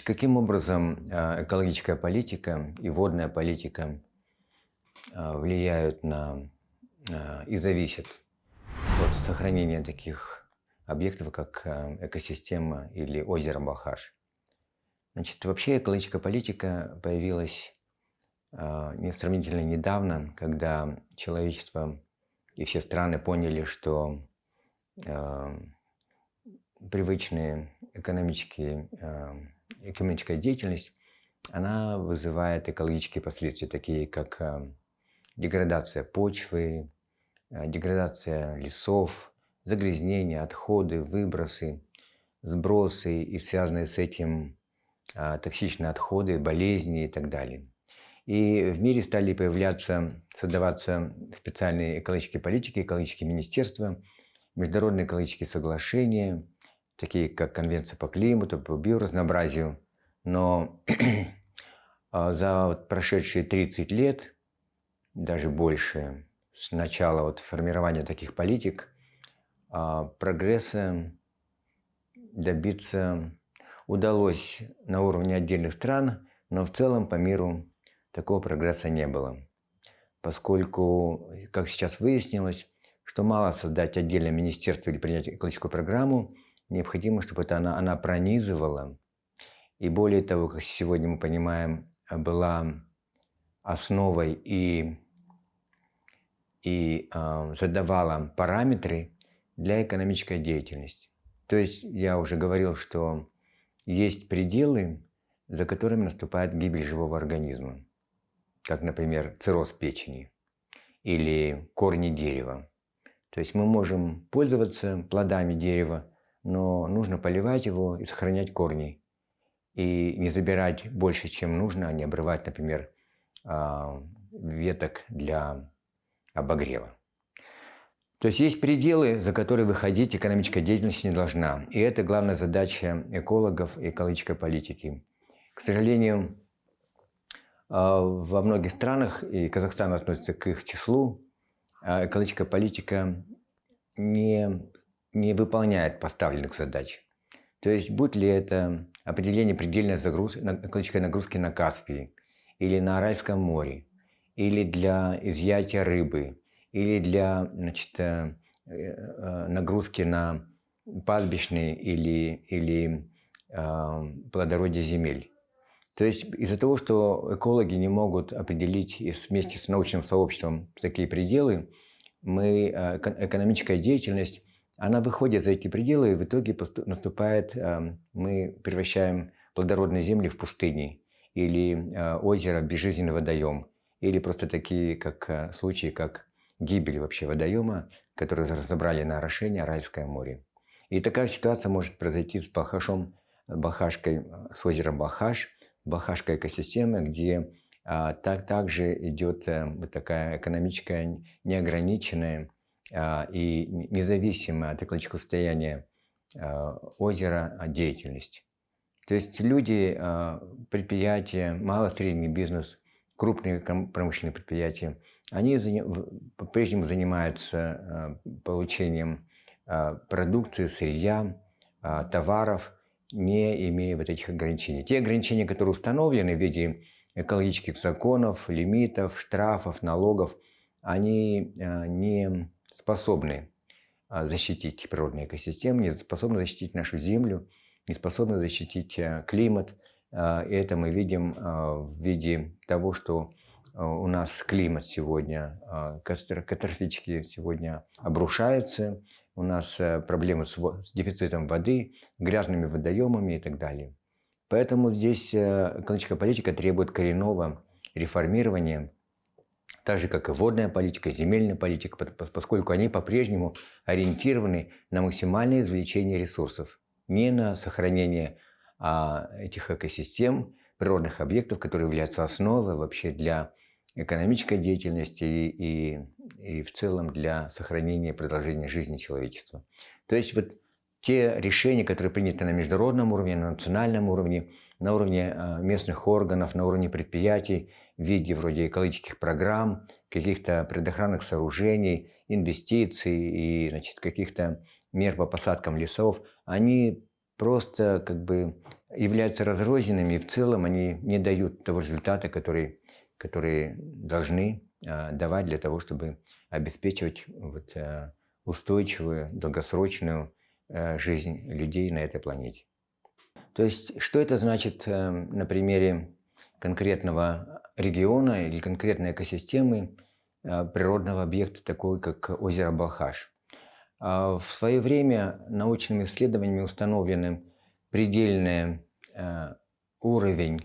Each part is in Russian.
каким образом экологическая политика и водная политика влияют на и зависят от сохранения таких объектов, как экосистема или озеро Балхаш? Значит, вообще экологическая политика появилась сравнительно недавно, когда человечество и все страны поняли, что привычная экономическая деятельность, она вызывает экологические последствия, такие как деградация почвы, деградация лесов, загрязнения, отходы, выбросы, сбросы и связанные с этим токсичные отходы, болезни и так далее. И в мире стали создаваться специальные экологические политики, экологические министерства, международные экологические соглашения, такие как Конвенция по климату, по биоразнообразию. Но за прошедшие 30 лет, даже больше, с начала формирования таких политик, прогресса добиться удалось на уровне отдельных стран, но в целом по миру такого прогресса не было. Поскольку, как сейчас выяснилось, что мало создать отдельное министерство или принять экологическую программу, необходимо, чтобы она пронизывала. И более того, как сегодня мы понимаем, была основой и задавала параметры для экономической деятельности. То есть я уже говорил, что есть пределы, за которыми наступает гибель живого организма, как, например, цирроз печени или корни дерева. То есть мы можем пользоваться плодами дерева, но нужно поливать его и сохранять корни. И не забирать больше, чем нужно, а не обрывать, например, веток для обогрева. То есть пределы, за которые выходить экономическая деятельность не должна. И это главная задача экологов и экологической политики. К сожалению, во многих странах, и Казахстан относится к их числу, экологическая политика не выполняет поставленных задач. То есть, будь ли это определение предельной экологической нагрузки на Каспии, или на Аральском море, или для изъятия рыбы, или для нагрузки на пастбищные или плодородие земель. То есть из-за того, что экологи не могут определить вместе с научным сообществом такие пределы, экономическая деятельность, она выходит за эти пределы, и в итоге мы превращаем плодородные земли в пустыни, или озеро в безжизненный водоем, или просто такие случаи, как гибель вообще водоема, который разобрали на орошение Аральское море. И такая ситуация может произойти с с озером Балхаш, Балхашской экосистемой, где также идет такая экономическая, неограниченная и независимая от экологического состояния озера деятельность. То есть люди, предприятия, малый и средний бизнес, крупные промышленные предприятия, они по-прежнему занимаются получением продукции, сырья, товаров, не имея этих ограничений. Те ограничения, которые установлены в виде экологических законов, лимитов, штрафов, налогов, они не способны защитить природные экосистемы, не способны защитить нашу землю, не способны защитить климат. И это мы видим в виде того, что у нас климат сегодня катастрофически сегодня обрушается, у нас проблемы с дефицитом воды, грязными водоемами и так далее. Поэтому здесь экологическая политика требует коренного реформирования, так же, как и водная политика, земельная политика, поскольку они по-прежнему ориентированы на максимальное извлечение ресурсов, не на сохранение этих экосистем, природных объектов, которые являются основой вообще для экономической деятельности и в целом для сохранения и продолжения жизни человечества. То есть те решения, которые приняты на международном уровне, на национальном уровне, на уровне местных органов, на уровне предприятий в виде вроде экологических программ, каких-то предохранных сооружений, инвестиций и каких-то мер по посадкам лесов, они просто являются разрозненными, и в целом они не дают того результата, который должны давать для того, чтобы обеспечивать устойчивую, долгосрочную жизнь людей на этой планете. То есть, что это значит на примере конкретного региона или конкретной экосистемы природного объекта, такой как озеро Балхаш? В свое время научными исследованиями установлен предельный уровень,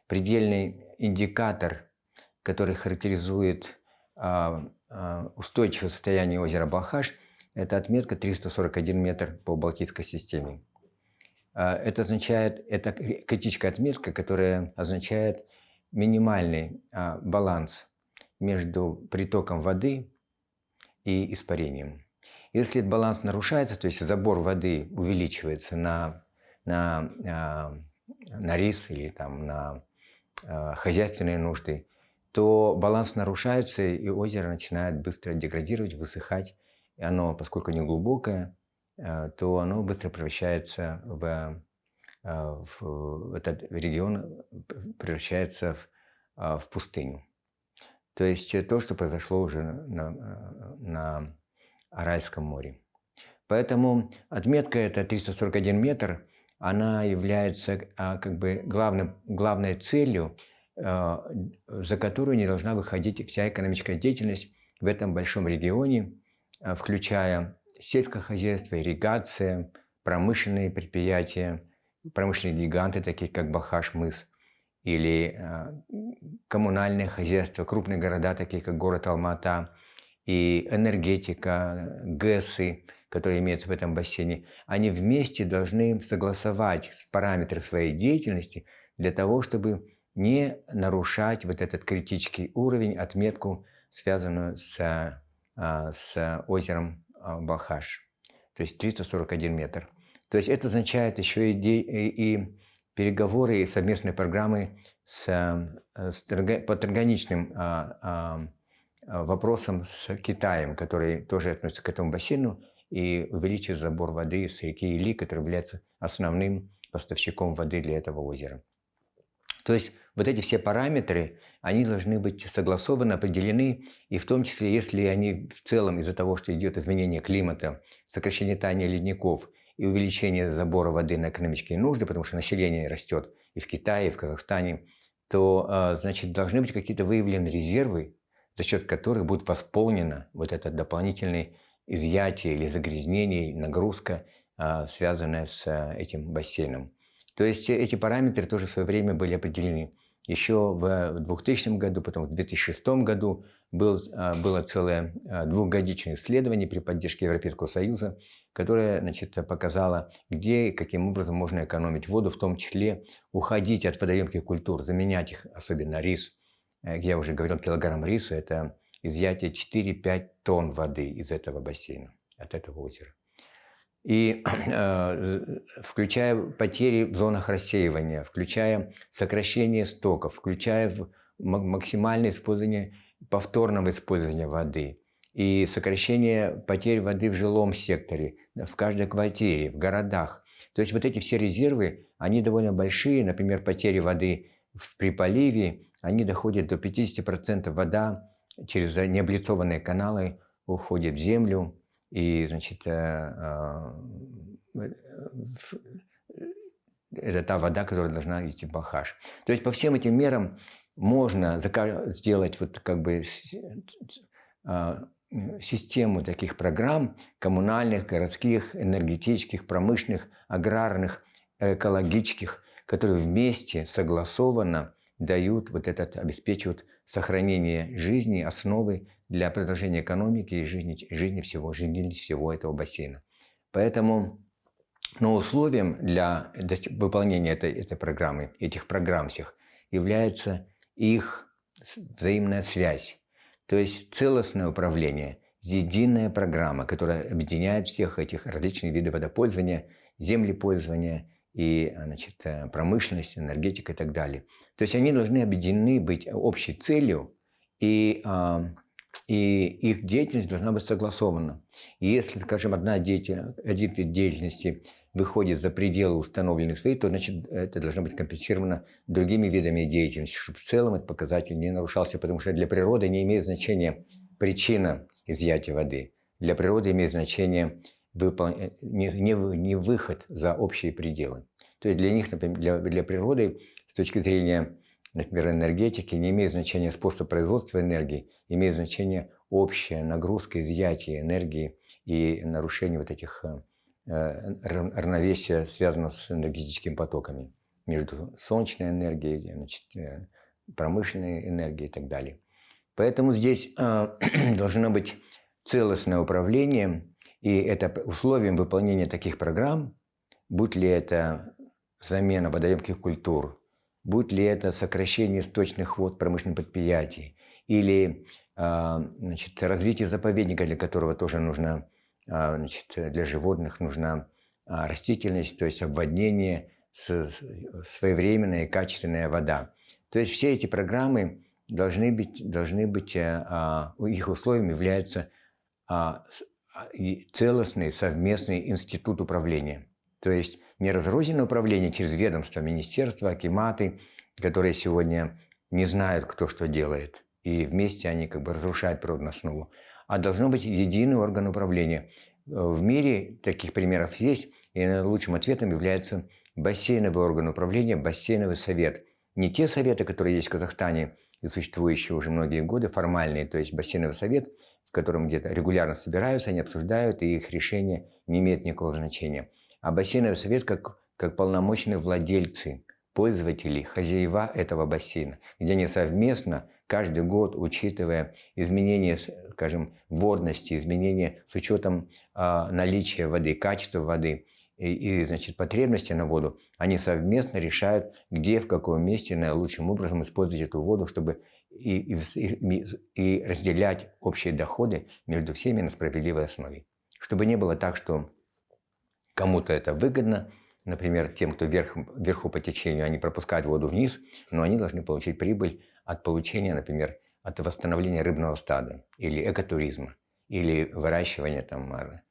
предельный индикатор, который характеризует устойчивое состояние озера Балхаш. Это отметка 341 метр по Балтийской системе. Это означает, это критическая отметка, которая означает минимальный баланс между притоком воды и испарением. Если этот баланс нарушается, то есть забор воды увеличивается на рис или там, на хозяйственные нужды, то баланс нарушается, и озеро начинает быстро деградировать, высыхать. И оно, поскольку не глубокое, то оно быстро превращается этот регион превращается в пустыню. То есть то, что произошло уже на Аральском море. Поэтому отметка эта 341 метр, она является как бы главной целью, за которую не должна выходить вся экономическая деятельность в этом большом регионе, включая сельское хозяйство, ирригация, промышленные предприятия, промышленные гиганты, такие как Балхаш-мыс, или коммунальное хозяйство, крупные города, такие как город Алма-Ата, и энергетика, ГЭСы, которые имеются в этом бассейне, они вместе должны согласовать параметры своей деятельности для того, чтобы не нарушать вот этот критический уровень, отметку, связанную с озером Балхаш, то есть 341 метр. То есть это означает еще и переговоры, и совместные программы по трансграничным вопросам с Китаем, который тоже относится к этому бассейну, и увеличивает забор воды с реки Или, который является основным поставщиком воды для этого озера. То есть вот эти все параметры, они должны быть согласованы, определены, и в том числе, если они в целом из-за того, что идет изменение климата, сокращение таяния ледников и увеличение забора воды на экономические нужды, потому что население растет и в Китае, и в Казахстане, то, значит, должны быть какие-то выявлены резервы, за счет которых будет восполнено вот это дополнительное изъятие или загрязнение, нагрузка, связанная с этим бассейном. То есть эти параметры тоже в свое время были определены. Еще в 2000 году, потом в 2006 году было целое двухгодичное исследование при поддержке Европейского Союза, которое, значит, показало, где и каким образом можно экономить воду, в том числе уходить от водоемких культур, заменять их, особенно рис. Я уже говорил, килограмм риса – это изъятие 4-5 тонн воды из этого бассейна, от этого озера. И включая потери в зонах рассеивания, включая сокращение стоков, включая максимальное использование, повторного использования воды и сокращение потерь воды в жилом секторе, в каждой квартире, в городах. То есть вот эти все резервы, они довольно большие. Например, потери воды при поливе, они доходят до 50%. Вода через необлицованные каналы уходит в землю. И, значит, это та вода, которая должна идти в Балхаш. То есть по всем этим мерам можно сделать вот как бы систему таких программ коммунальных, городских, энергетических, промышленных, аграрных, экологических, которые вместе согласованно дают вот этот, обеспечивают сохранение жизни, основы для продолжения экономики и жизни всего этого бассейна. Поэтому условием для выполнения этой программы, этих программ всех, является их взаимная связь. То есть целостное управление, единая программа, которая объединяет всех этих различных видов водопользования, землепользования и, значит, промышленность, энергетика и так далее. То есть они должны объединены быть общей целью и и их деятельность должна быть согласована. И если, скажем, один вид деятельности выходит за пределы установленных своих, то, значит, это должно быть компенсировано другими видами деятельности, чтобы в целом этот показатель не нарушался, потому что для природы не имеет значения причина изъятия воды. Для природы имеет значение не выход за общие пределы. То есть для них, например, для природы, с точки зрения, например, энергетики, не имеет значения способ производства энергии, имеет значение общая нагрузка, изъятие энергии и нарушение вот этих равновесия, связанного с энергетическими потоками между солнечной энергией, значит, промышленной энергией и так далее. Поэтому здесь должно быть целостное управление, и это условием выполнения таких программ, будь ли это замена водоемких культур, будь ли это сокращение сточных вод промышленных предприятий, или значит, развитие заповедника, для которого тоже нужно, значит, для животных нужна растительность, то есть обводнение, своевременная и качественная вода. То есть все эти программы должны быть их условием является целостный совместный институт управления. То есть не разрозненное управление через ведомства, министерства, акиматы, которые сегодня не знают, кто что делает, и вместе они как бы разрушают природную основу, а должно быть единый орган управления. В мире таких примеров есть, и лучшим ответом является бассейновый орган управления, бассейновый совет. Не те советы, которые есть в Казахстане и существующие уже многие годы, формальные, то есть бассейновый совет, в котором где-то регулярно собираются, они обсуждают, и их решение не имеет никакого значения. А бассейновый совет как полномочные владельцы, пользователи, хозяева этого бассейна, где они совместно каждый год, учитывая изменения, скажем, водности, изменения с учетом наличия воды, качества воды и значит, потребности на воду, они совместно решают, где, в каком месте наилучшим образом использовать эту воду, чтобы и разделять общие доходы между всеми на справедливой основе. Чтобы не было так, что кому-то это выгодно, например, тем, кто вверху по течению, они пропускают воду вниз, но они должны получить прибыль от получения, например, от восстановления рыбного стада или экотуризма, или выращивания там,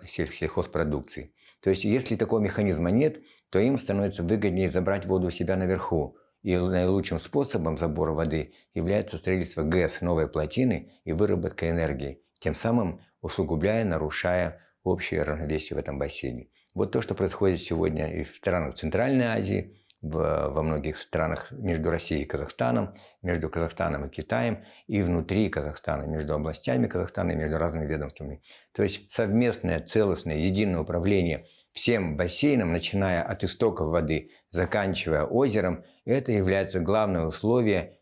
сельхозпродукции. То есть, если такого механизма нет, то им становится выгоднее забрать воду у себя наверху. И наилучшим способом забора воды является строительство ГЭС, новой плотины и выработка энергии, тем самым усугубляя, нарушая общее равновесие в этом бассейне. Вот то, что происходит сегодня и в странах Центральной Азии, во многих странах между Россией и Казахстаном, между Казахстаном и Китаем, и внутри Казахстана, между областями Казахстана и между разными ведомствами. То есть совместное, целостное, единое управление всем бассейном, начиная от истоков воды, заканчивая озером, это является главное условие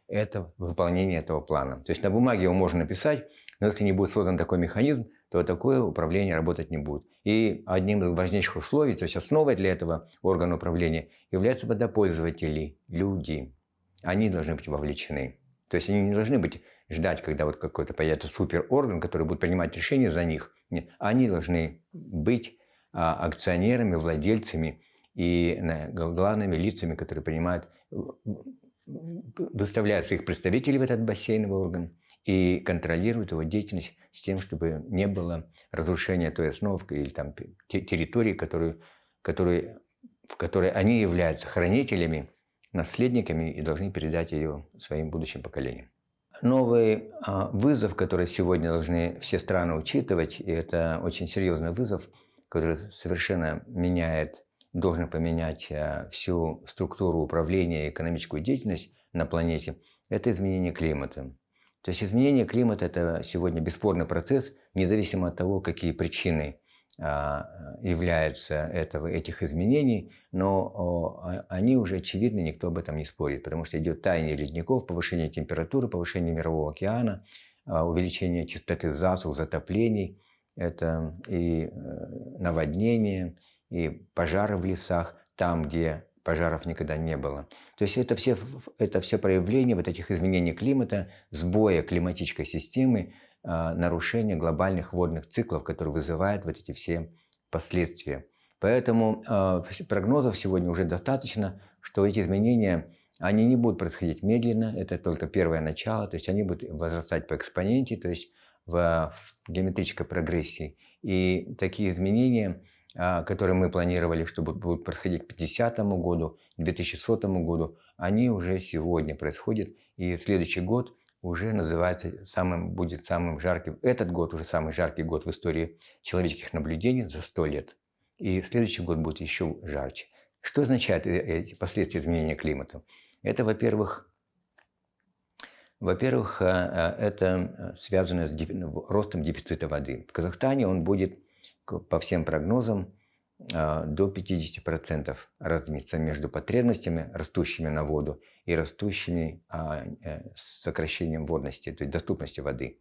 выполнения этого плана. То есть на бумаге его можно написать, но если не будет создан такой механизм, то такое управление работать не будет. И одним из важнейших условий, то есть основой для этого органа управления, являются водопользователи, люди. Они должны быть вовлечены. То есть они не должны ждать, когда вот какой-то появится суперорган, который будет принимать решения за них. Нет, они должны быть акционерами, владельцами и главными лицами, которые выставляют своих представителей в этот бассейновый орган и контролируют его деятельность с тем, чтобы не было разрушения той основы или там, территории, в которой они являются хранителями, наследниками и должны передать ее своим будущим поколениям. Новый вызов, который сегодня должны все страны учитывать, и это очень серьезный вызов, который совершенно должен поменять всю структуру управления и экономическую деятельность на планете, это изменение климата. То есть изменение климата – это сегодня бесспорный процесс, независимо от того, какие причины являются этих изменений, но они уже очевидны, никто об этом не спорит, потому что идет таяние ледников, повышение температуры, повышение мирового океана, увеличение частоты засух, затоплений, это и наводнения, и пожары в лесах, там, где пожаров никогда не было. То есть это все проявления вот этих изменений климата, сбоя климатической системы, нарушения глобальных водных циклов, которые вызывают вот эти все последствия. Поэтому прогнозов сегодня уже достаточно, что эти изменения они не будут происходить медленно, это только первое начало, то есть они будут возрастать по экспоненте, то есть в геометрической прогрессии. И такие изменения, которые мы планировали, что будут происходить к 50 году, к 2100 году, они уже сегодня происходят, и следующий год уже называется будет самым жарким. Этот год уже самый жаркий год в истории человеческих наблюдений за 100 лет. И следующий год будет еще жарче. Что означают эти последствия изменения климата? Это, во-первых, это связано с ростом дефицита воды. В Казахстане он будет, по всем прогнозам, до 50% разница между потребностями, растущими на воду, и растущими сокращением водности, то есть доступности воды.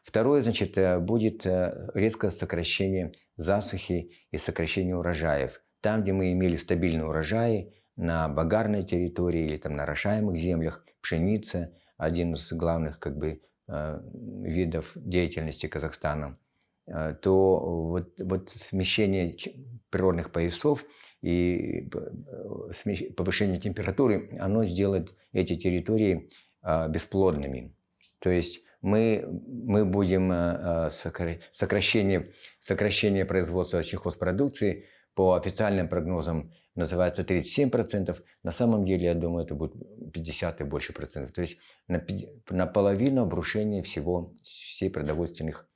Второе, значит, будет резкое сокращение засухи и сокращение урожаев. Там, где мы имели стабильные урожаи, на багарной территории или там на орошаемых землях, пшеница – один из главных видов деятельности Казахстана, то вот смещение природных поясов и повышение температуры, оно сделает эти территории бесплодными. То есть мы будем сокращение производства сельхозпродукции по официальным прогнозам называется 37%. На самом деле, я думаю, это будет 50 и больше процентов. То есть наполовину обрушение всей продовольственных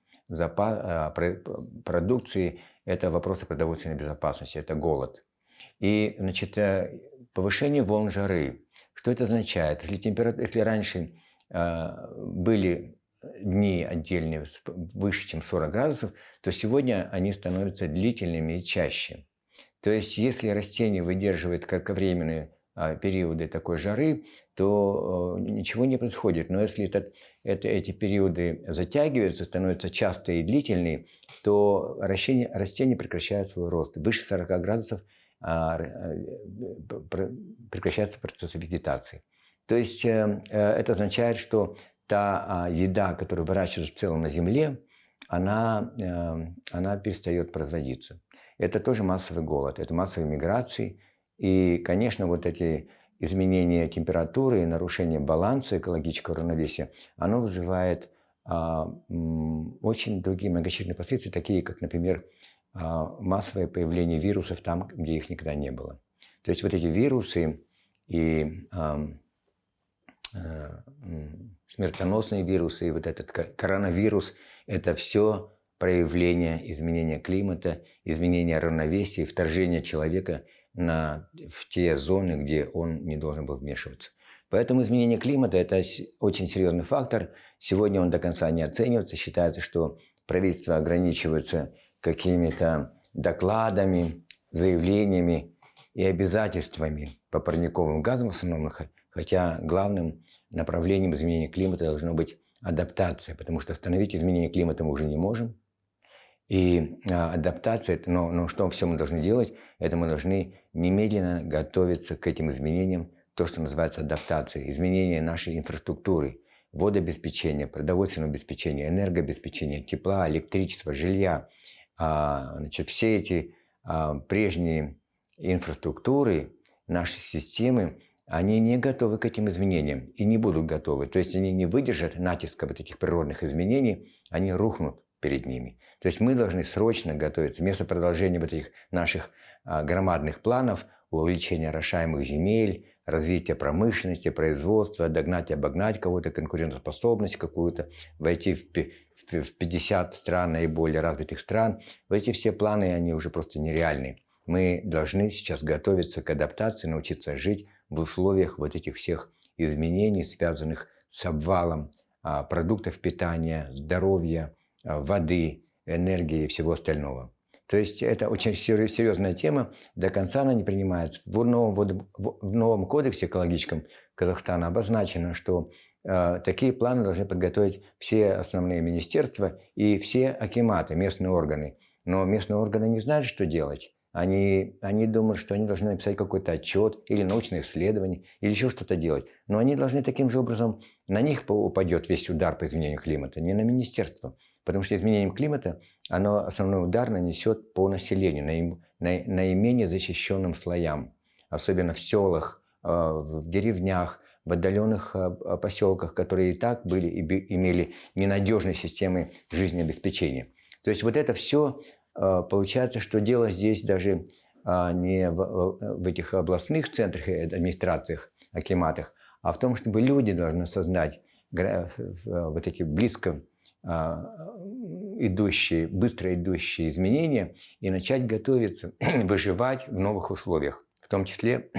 продукции. Это вопросы продовольственной безопасности, это голод. И, значит, повышение волн жары. Что это означает? Если раньше были дни отдельные выше, чем 40 градусов, то сегодня они становятся длительными и чаще. То есть, если растение выдерживает кратковременные периоды такой жары, то ничего не происходит. Но если эти периоды затягиваются, становятся частые и длительные, то растение прекращает свой рост. Выше 40 градусов прекращается процесс вегетации. То есть, это означает, что та еда, которая выращивается в целом на земле, она перестает производиться. Это тоже массовый голод, это массовые миграции. И, конечно, вот эти изменения температуры и нарушение баланса экологического равновесия, оно вызывает очень другие многочисленные последствия, такие как, например, массовое появление вирусов там, где их никогда не было. То есть вот эти вирусы и смертоносные вирусы, и вот этот коронавирус – это все проявление изменения климата, изменения равновесия, вторжения человека в те зоны, где он не должен был вмешиваться. Поэтому изменение климата – это очень серьезный фактор. Сегодня он до конца не оценивается. Считается, что правительство ограничивается какими-то докладами, заявлениями и обязательствами по парниковым газам в основном, хотя главным направлением изменения климата должно быть адаптация, потому что остановить изменение климата мы уже не можем. И адаптация, но что все мы должны делать, это мы должны немедленно готовиться к этим изменениям, то, что называется адаптацией, изменение нашей инфраструктуры, водообеспечения, продовольственного обеспечения, энергообеспечения, тепла, электричества, жилья. Значит, все эти прежние инфраструктуры, наши системы, они не готовы к этим изменениям и не будут готовы. То есть они не выдержат натиска вот этих природных изменений, они рухнут перед ними. То есть мы должны срочно готовиться. Вместо продолжения вот этих наших громадных планов, увеличения орошаемых земель, развития промышленности, производства, догнать и обогнать кого-то, конкурентоспособность какую-то, войти в 50 стран наиболее развитых стран. Эти все планы, они уже просто нереальны. Мы должны сейчас готовиться к адаптации, научиться жить в условиях вот этих всех изменений, связанных с обвалом продуктов питания, здоровья, воды, энергии и всего остального. То есть это очень серьезная тема, до конца она не принимается. В новом кодексе экологическом Казахстана обозначено, что такие планы должны подготовить все основные министерства и все акиматы, местные органы. Но местные органы не знают, что делать. Они думают, что они должны написать какой-то отчет или научное исследование, или еще что-то делать. Но они должны таким же образом, на них упадет весь удар по изменению климата, не на министерство. Потому что изменением климата оно основной удар нанесет по населению, наименее защищенным слоям. Особенно в селах, в деревнях, в отдаленных поселках, которые и так имели ненадежные системы жизнеобеспечения. То есть вот это все получается, что дело здесь даже не в этих областных центрах и администрациях, акиматах, а в том, чтобы люди должны создать вот эти близко идущие, быстро идущие изменения и начать готовиться, выживать в новых условиях, в том числе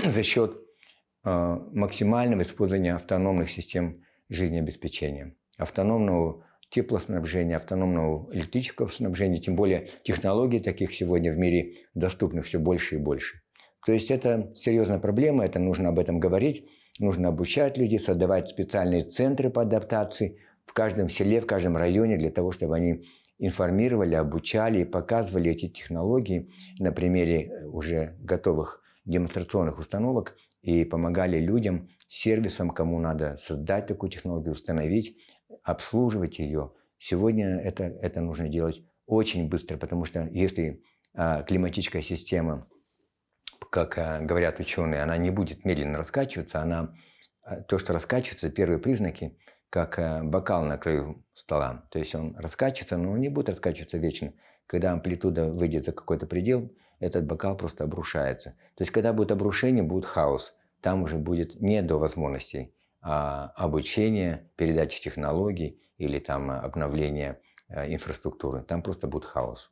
за счет максимального использования автономных систем жизнеобеспечения, автономного теплоснабжения, автономного электрического снабжения, тем более технологий таких сегодня в мире доступны все больше и больше. То есть это серьезная проблема, это нужно об этом говорить, нужно обучать людей, создавать специальные центры по адаптации в каждом селе, в каждом районе для того, чтобы они информировали, обучали и показывали эти технологии на примере уже готовых демонстрационных установок и помогали людям, сервисам, кому надо создать такую технологию, установить, обслуживать ее. Сегодня это нужно делать очень быстро, потому что если климатическая система, как говорят ученые, она не будет медленно раскачиваться, то, что раскачивается, первые признаки, как бокал на краю стола. То есть он раскачивается, но он не будет раскачиваться вечно. Когда амплитуда выйдет за какой-то предел, этот бокал просто обрушается. То есть когда будет обрушение, будет хаос. Там уже будет не до возможностей обучения, передачи технологий или там обновления инфраструктуры. Там просто будет хаос.